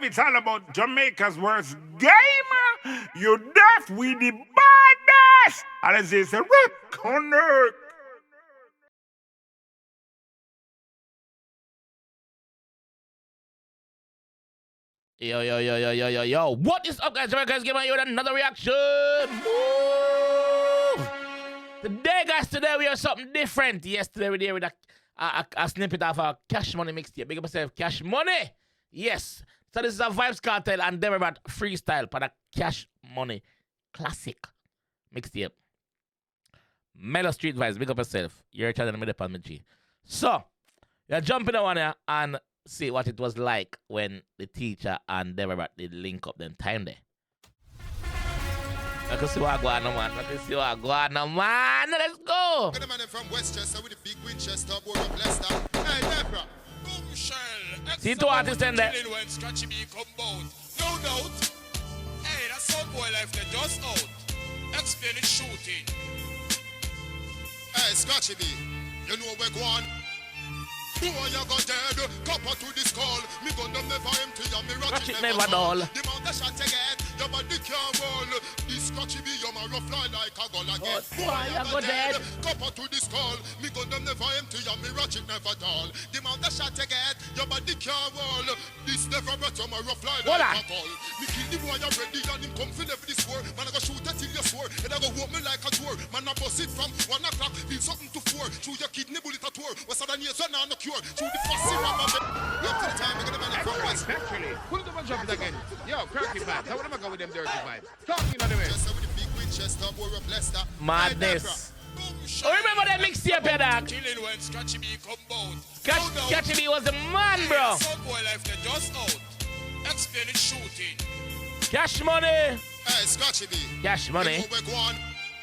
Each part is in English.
it's all about Jamaica's worst game. You deaf, we the baddest. And as is a reconnect. Yo. What is up, guys? JAMAICA'S giving you another reaction. Woo! Today we have something different. Yesterday we did with a snippet of a CashMoney mixtape. Big up yourself, CashMoney. Yes. So this is a Vybz Kartel and Deva Bratt freestyle for the CashMoney classic mixtape. Mellow Street Vibes. Big up yourself. You're channeling me the G. So, you're jumping on here and see what it was like when the teacher and Deva Bratt did link up them time there. I can see what I go on, man. Let's go. Get the man from Westchester with the big Winchester, boy of Leicester. Hey, Debra. See two artists in there. When Scratchy B come out. No doubt. Hey, that sound boy life they just out. Explain it shooting. Hey, Scratchy B, you know where go on. Boy, you got dead, copper to this call. Me gun them never empty, and me ratchet never dull. The mount the shot again, your body can't roll. This Scratchy B, you're my rough fly like a gull again. Boy, you got dead, copper to this call. Me gun them never empty, and me ratchet never dull. The mount the shot again, your body can't roll. This never brought you my rough fly like a gull. Me kill the boy already, and him come for every swore. Man, I go shoot it till you swore, and I go walk me like a tour. Man, I bust it from 1 o'clock, feel something to 4. Through your kidney bullet a tour. What's that on your son, no cure. Through the fussy rubber. Up to the time, we're gonna from West. Actually, pull the bunch of it again. Yo, cracky vibes. How am I going with them dirty vibes? Talking on the way. Just with the big Winchester, boy of Leicester. Madness. Oh, remember that mixtape, yeah, dog? Killing when Scratchy B come out. Scratchy B was the man, bro. Some boy life they just out. Explain it shooting. CashMoney. Hey, Scratchy B. CashMoney.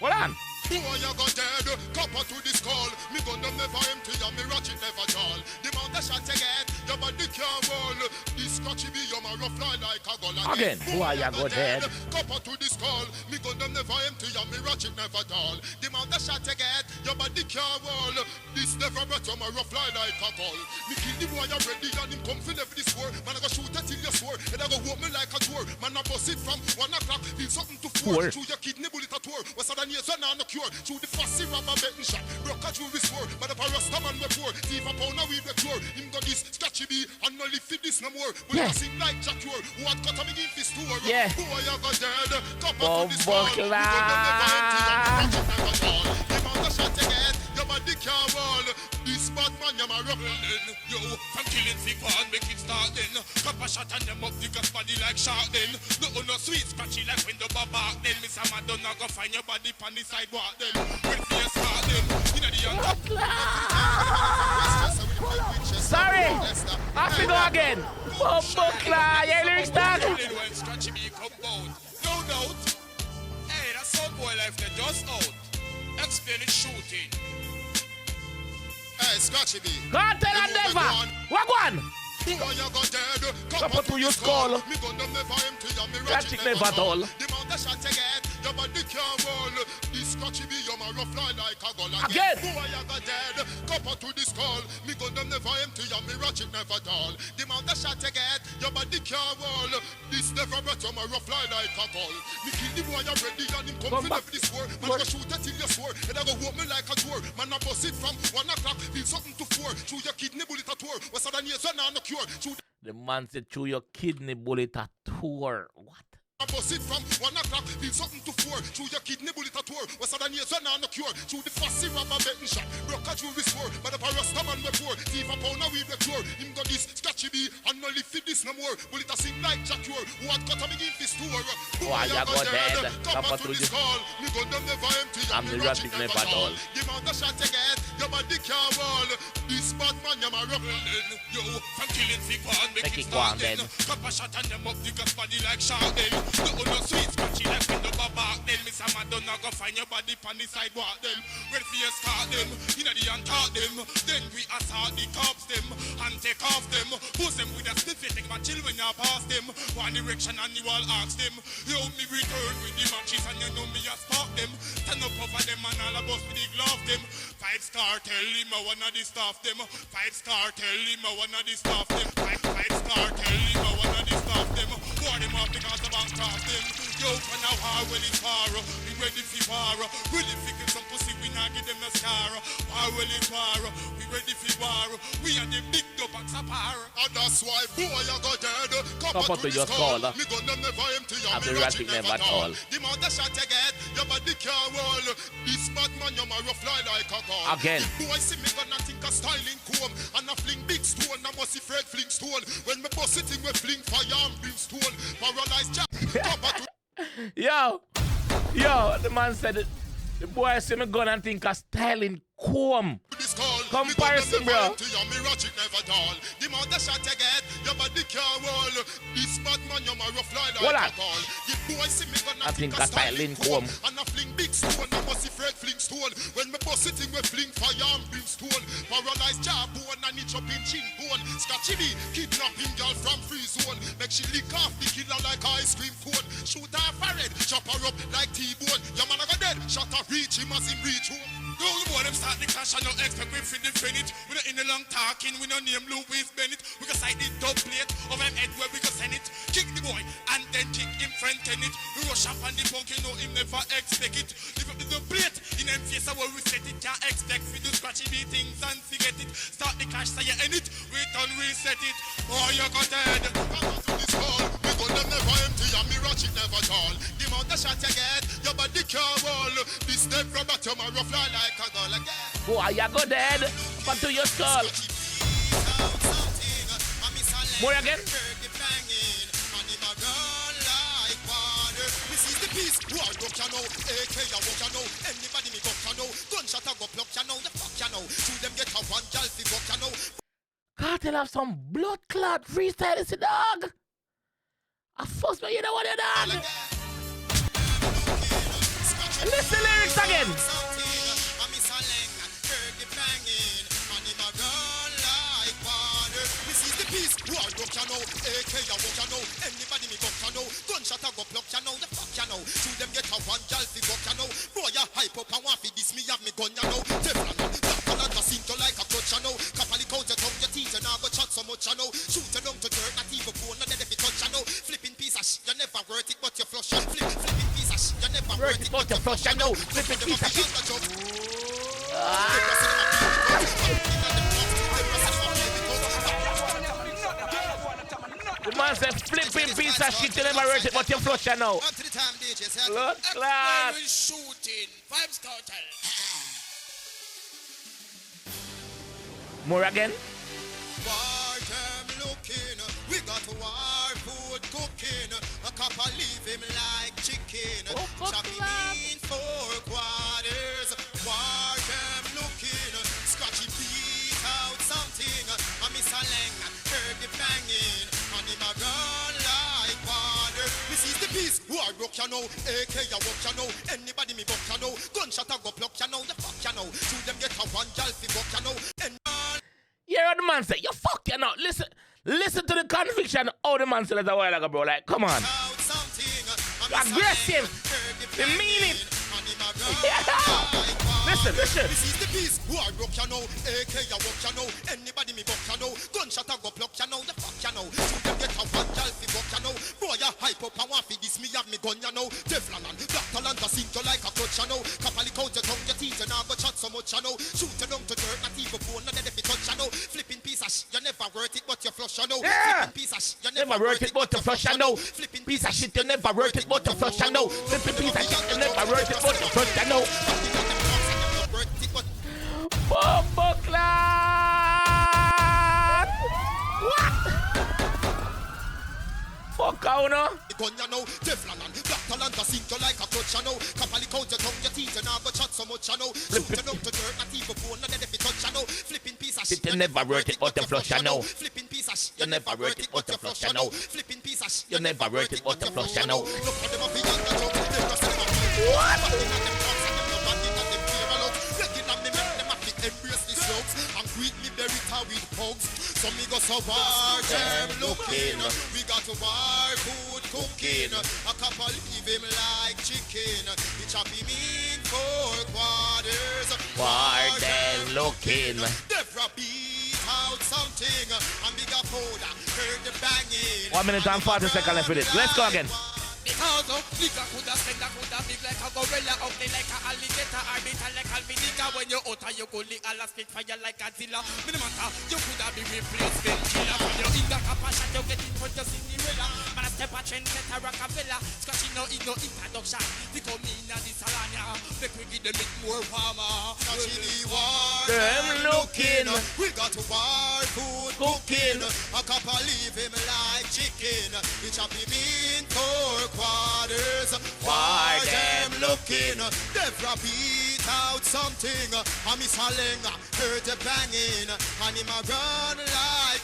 Hold on. Boy, you got dead, copper to this call. Me gun them never empty, and me ratchet never dull. The mount the shot again, your body can't roll. This Scratchy B, you're my rough fly like a gull again. Boy, you got dead, copper to this call. Me gun them never empty, and me ratchet never dull. The mount the shot again, your body can't roll. This never brought you my rough fly like a gull. Me kill the boy already, and him come for every swore. Man, I go shoot it till you swore, and I go walk me like a tour. Man, I bust it from 1 o'clock, feel something to 4. Through your kidney bullet a tour. What's that on your son, no cure. Through the fussy rubber betting shot, broke a jewelry store. But if a rasta man we poor, thief a pound of weed we cure. Him got this Scratchy B and no live for this no more. But I sing like Jack Yor, who had cut a big in his store. Yeah. Boy, you got dead, copper to this call. You got them never empty, and the ratchet never dull. Him on the shot again, your body can't roll. This bad man, you're my rough. Yo, from killing sick one, make it start then. Copper shot and them up, niggas body like shark then. No sweet Scratchy like when the bark then. Miss Madonna go find your body on the sidewalk then. Sorry, I to go again. Buckler, yeah, lyrics dog. No doubt. Hey, that's some boy life they just out. Explain it shooting. Hey, Scratchy B. Kartel and Deva. Wagwan. Boy, you got dead. Copper to your skull. Me gun them never empty, and me Ratchet ratchet never dull. The mount the shot again, your body can't roll. This Scratchy B, you're my rough fly like a gull again. Boy, you got dead. Copper to the skull. Me gun them never empty, and me ratchet never dull. The mount the shot again, your body can't roll. This never brought you my rough fly like a gull. Me kill the boy already, and him come for every swore. Man, I go shoot it till you swore, and I go walk me like a tour. Man, I bust it from 1 o'clock, feel something to 4. Through your kidney bullet a tour. What's that on your son, no cure. The man said through your kidney bullet a tour. What? I bust it from 1 o'clock, feel something to 4. Through your kidney bullet a tour. What's that on your son, no cure. Through the fussy rubber betting shot, broke a jewelry store. But if a rasta man we poor, thief a pound of weed we cure. Him got this Scratchy B and no live for this no more. Bullet a sing like Jack Yor, who had cut a big in his store. Boy, you got dead. Copper to this call. Me gun them never empty, and the ratchet never dull. The mount the shot again, your body can't roll. This bad man, you're my rough. Yo, from killing sick one, make it start then. Copper shot and them up, niggas body like shark then. No sweet Scratchy like when the bark then. Miss Madonna go find your body on the sidewalk then. Ready for your start them, in the and talk them. Then we assault the cops them, and take off them. Push them with a stiff, take my chill when you pass them. One direction and you all ask them. Yo, me return with the matches and you know me a spark them. Stand up over them and all of us with the glove them. Vybz Kartel, him a one of the staff them. Vybz Kartel, him a one of the staff them. Vybz Kartel, him a one of the staff them. well it's war, we ready for war. Really figure some pussy, we not give them no scar. Well it's war, we ready for war. We are the big box of power. And that's why boy you go dead. Come up to your call. Me gun them never empty, and me ratchet never tall. The amount of shot you get, your body can't roll. This bad man, you ma rough fly like a gun. Again. Boy see me gonna think a styling comb. And a fling big stone, I must see Fred fling stone. When me boss it, we fling fire and brimstone. Paralyzed jack, come back to Yo, the man said it. The boy see me gun and think a styling comb. Comparison, bro. Me ratchet never dull. The amount of shot you get, your body can't roll. This bad man, you ma rough fly like a gun. The boy see me gonna think a styling comb. And a fling big stone, I must see Fred fling stone. When me boss it, we fling fire and brimstone. Paralyzed jawbone and itch up in chin bone. Scratchy me, kidnapping girl from free zone. Make she lick off the killer like ice cream cone. Shoot her forehead, chop her up like T-bone. Your man a go dead, shot her reach him as him reach home. Those boy them start the clash and no expect we fin defend it. We not in the long talking, we no name Louis Bennett. We go side the dub plate of him head where we go send it. Kick the boy and then kick him friend tenant. We rush up on the punk, you know him never expect it. Lift up the dub plate in them face where we set it. Can't expect we do scratchy the things and forget it. Start the clash so you end it. Wait and reset it. Oh you got dead. Come to this hall. We gun them never empty and me ratchet never tall. The amount of shot you get, your body can't roll. This step from a tum rough fly like a girl again. Boy, you go dead. But to your skull. More again. Peace, who are rock you know, AK you walk you know, anybody me buck you know, gunshot a go pluck you know, the fuck you know, shoot them get a one gal fi buck you know. Kartel have some blood clot freestyle, is it dog? I first man, you know what you done? Listen lyrics again. Peace, who are rock you know, AK you walk you know, anybody me buck you know, gunshot a go pluck you know, the fuck you know, shoot them get a one gal fi buck you know, boy you hype up and want fi this me have me gun you know, Teflon, black color to sink you like a clutch you know, 𝐑𝐄𝐂𝐓𝐈𝐎𝐍 your teeth and I go chat so much you know, shoot you down to dirt, not even bone, not if you touch you know, flipping piece of shit, you never worth it but you flush you, flipping piece of shit, you never worth it but you flush you know, flipping piece of shit. The man said flipping piece of shit, you never heard it, but you flush you now. Blood clot. Shooting, Vybz Kartel. More again. War them looking, we got war food cooking. A couple leave him like chicken. Chopping in 4 quarters. War them looking, scratchy beat out something. I miss a lang, heard the banging. And him a run like water. This is the piece. Who are rock you know, AK you walk you know, anybody me buck you know, gunshot a go pluck you know, the fuck you know, shoot them get a one gal fi buck you know, and Yeah, what the man say, you fuck you know. Listen to the conviction. Oh, the man said that a while ago, bro. Like, come on. You're aggressive. You mean it. Listen. This is the piece. Who are rock you know, AK you walk you know, anybody me buck you know, gunshot a go pluck you know, the fuck you know, shoot them get a one gal fi buck you know, boy you hype up and want fi this me have me gun you know, Teflon and black talent to sink you like a clutch you know, 𝐑𝐿𝐿𝐿𝐿𝐿𝐿 your teeth and I go chat so much you know, shoot you down to dirt, not even bone, not if you touch you know, flipping piece of shit, you never worth it but you flush you know, yeah. Flipping piece of shit, you Never worth it but you flush you know, flipping piece of shit, you never worth it but you flush you know, flipping piece of shit, you never worth it but you flush you know. Bombo clan! What? Fuck out now. Gun you know, Teflon and black talent to sink you like a clutch you know, 𝐑𝐿𝐿𝐿𝐿𝐿 your teeth and I go chat so much you know, shoot you down to dirt, not even bone, not if you touch you know, flipping piece of shit, you never worth it but you flush you know, flipping piece of shit, you never worth it but you flush you know, flipping piece of shit, you never worth it but you flush you know. What? And greet me very with hugs. So me go so war them looking. We got war food cooking. A couple leave him like chicken. We chop him in 4 quarters. War them looking. Deva beat out something. And bigger powder heard the banging. 1 minute and 40 seconds left with it. Let's go again. Cause nigga coulda spend a coulda big like a gorilla, ugly like a alligator, or bitter like a vinegar. When you out you go lick all spit fire like a zilla. Me no matter, you coulda be replacement killer. When you in the copper shot, you get in front of Cinderella. Man a step a trend set a Rockefeller. Scratching no introduction. They come in a this salania. Make we give them it more farmer. Scratching the war. Them looking. We got to war food cooking. A couple leave him like chicken. We chop him in 4 quarters. Why them looking? Deva beat out something. I miss a lenga, heard the banging. And him a run like.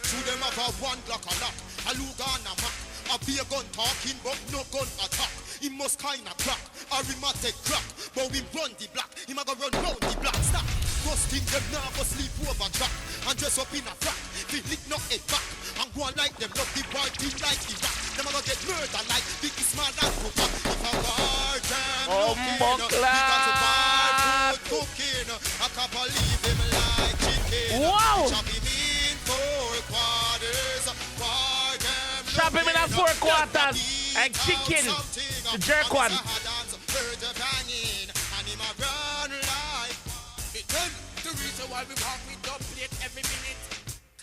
To them have a 1 Glock a lock. A Lugan a Mac. A beer gun talking but no gun attack. He must kinda crack. A rheumatic crack. But we run the block. He ma go run round the block. Stop. Rusting them now go sleep over track. And dress up in a frack. They lick no head back. And go on like them love the party like Iraq. Them a go get murder like Biggie Small and Cooper. If a war jam looking. He got to bar food cooking. I can't believe him like chicken. Wow. Chop him in 4 quarters. War jam Chop him in a 4 quarters. And chicken. The jerk one. The reason why we walk with double plate every minute.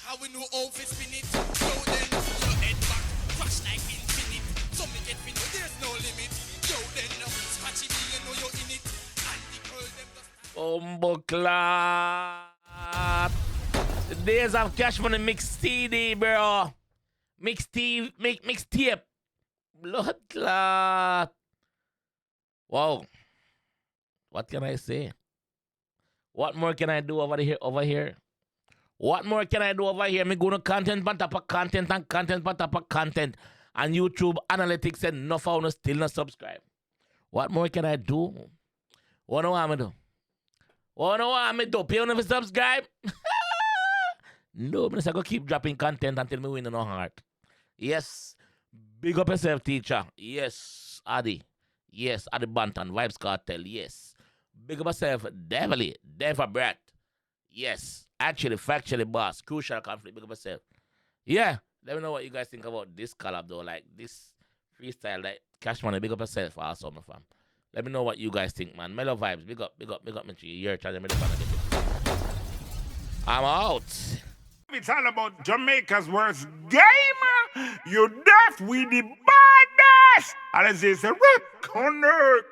How we know how to spin it. So then your head back, crash like infinite. So me get me know there's no limit. Yo then scratchy me, you know you're in it. And the girl them just Bumbleclot. The days of CashMoney mix CD, bro. Mixtape. Blood clot. Wow. What can I say? What more can I do over here? What more can I do over here? Me go to content on top of content and content on top of content. And YouTube analytics said no for still not subscribe. What more can I do? What do I do? What do I do? Pay on to subscribe? No, I'm going to keep dropping content until me win in no heart. Yes. Big up yourself, teacher. Yes, Adi. Yes, Adi Banton, Vybz Kartel. Yes. Big up yourself, Deva Bratt. Yes. Actually, factually, boss. Crucial conflict. Big up yourself. Yeah. Let me know what you guys think about this collab, though. Like, this freestyle, like, CashMoney. Big up yourself, also, my fam. Let me know what you guys think, man. Mellow vibes. Big up, me. You're trying to I'm out. It's all about Jamaica's worst game. You deaf with the baddest. And it's a rip connect.